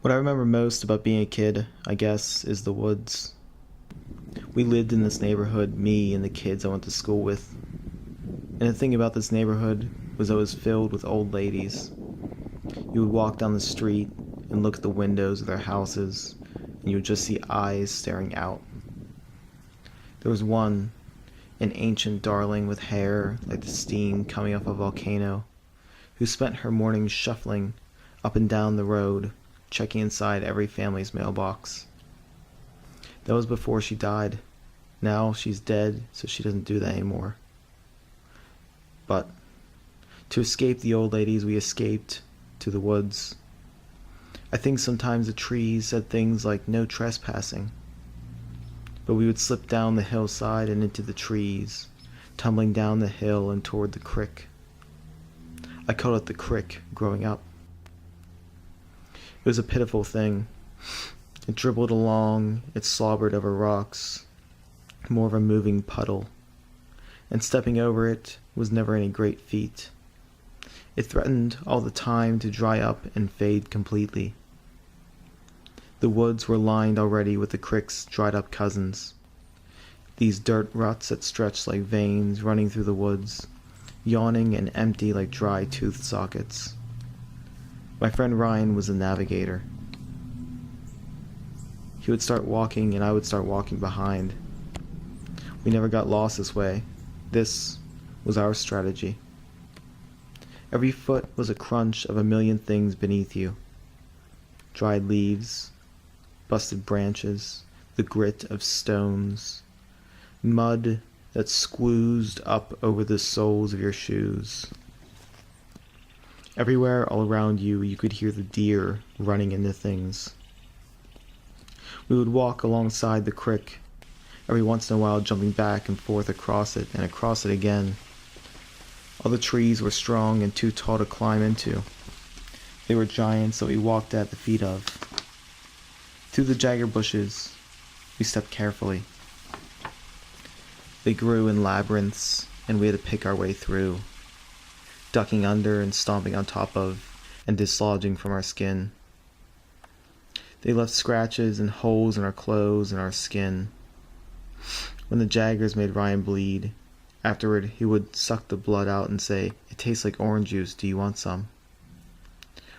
What I remember most about being a kid, I guess, is the woods. We lived in this neighborhood, me and the kids I went to school with. And the thing about this neighborhood was it was filled with old ladies. You would walk down the street and look at the windows of their houses, and you would just see eyes staring out. There was one, an ancient darling with hair like the steam coming off a volcano, who spent her mornings shuffling up and down the road, checking inside every family's mailbox. That was before she died. Now she's dead, so she doesn't do that anymore. But to escape the old ladies, we escaped to the woods. I think sometimes the trees said things like "No trespassing." But we would slip down the hillside and into the trees, tumbling down the hill and toward the crick. I called it the crick growing up. It was a pitiful thing. It dribbled along, it slobbered over rocks, more of a moving puddle, and stepping over it was never any great feat. It threatened all the time to dry up and fade completely. The woods were lined already with the crick's dried-up cousins, these dirt ruts that stretched like veins running through the woods, yawning and empty like dry tooth sockets. My friend Ryan was a navigator. He would start walking and I would start walking behind. We never got lost this way. This was our strategy. Every foot was a crunch of a million things beneath you. Dried leaves, busted branches, the grit of stones, mud that squoozed up over the soles of your shoes. Everywhere all around you, you could hear the deer running into things. We would walk alongside the crick, every once in a while jumping back and forth across it and across it again. All the trees were strong and too tall to climb into. They were giants that we walked at the feet of. Through the jagger bushes, we stepped carefully. They grew in labyrinths, and we had to pick our way through, ducking under and stomping on top of, and dislodging from our skin. They left scratches and holes in our clothes and our skin. When the jaggers made Ryan bleed, afterward he would suck the blood out and say, "It tastes like orange juice, do you want some?"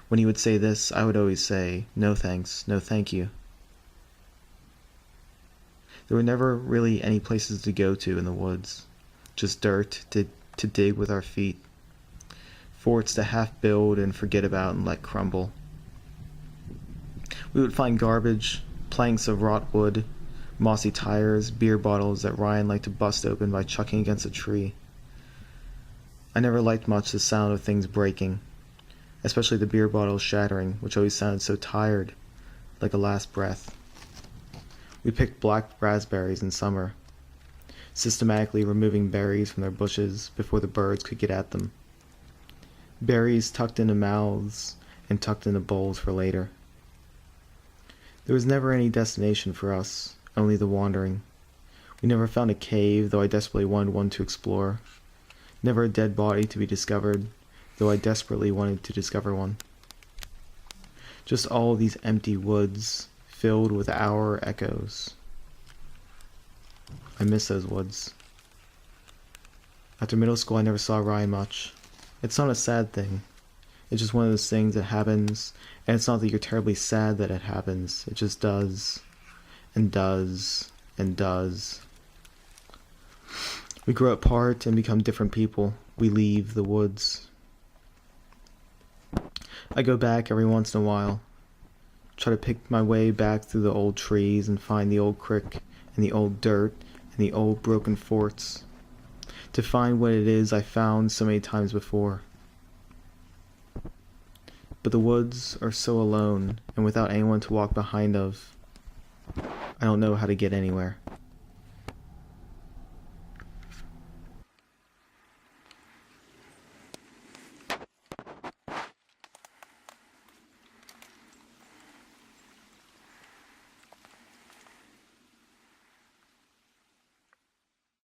When he would say this, I would always say, "No thanks, no thank you." There were never really any places to go to in the woods, just dirt to dig with our feet, forts to half build and forget about and let crumble. We would find garbage, planks of rot wood, mossy tires, beer bottles that Ryan liked to bust open by chucking against a tree. I never liked much the sound of things breaking, especially the beer bottles shattering, which always sounded so tired, like a last breath. We picked black raspberries in summer, systematically removing berries from their bushes before the birds could get at them. Berries tucked into mouths and tucked into bowls for later. There was never any destination for us, only the wandering. We never found a cave, though I desperately wanted one to explore. Never a dead body to be discovered, though I desperately wanted to discover one. Just all these empty woods, filled with our echoes. I miss those woods. After middle school, I never saw Ryan much. It's not a sad thing. It's just one of those things that happens, and it's not that you're terribly sad that it happens. It just does, and does, and does. We grow apart and become different people. We leave the woods. I go back every once in a while, try to pick my way back through the old trees and find the old crick and the old dirt and the old broken forts, to find what it is I found so many times before. But the woods are so alone, and without anyone to walk behind of, I don't know how to get anywhere.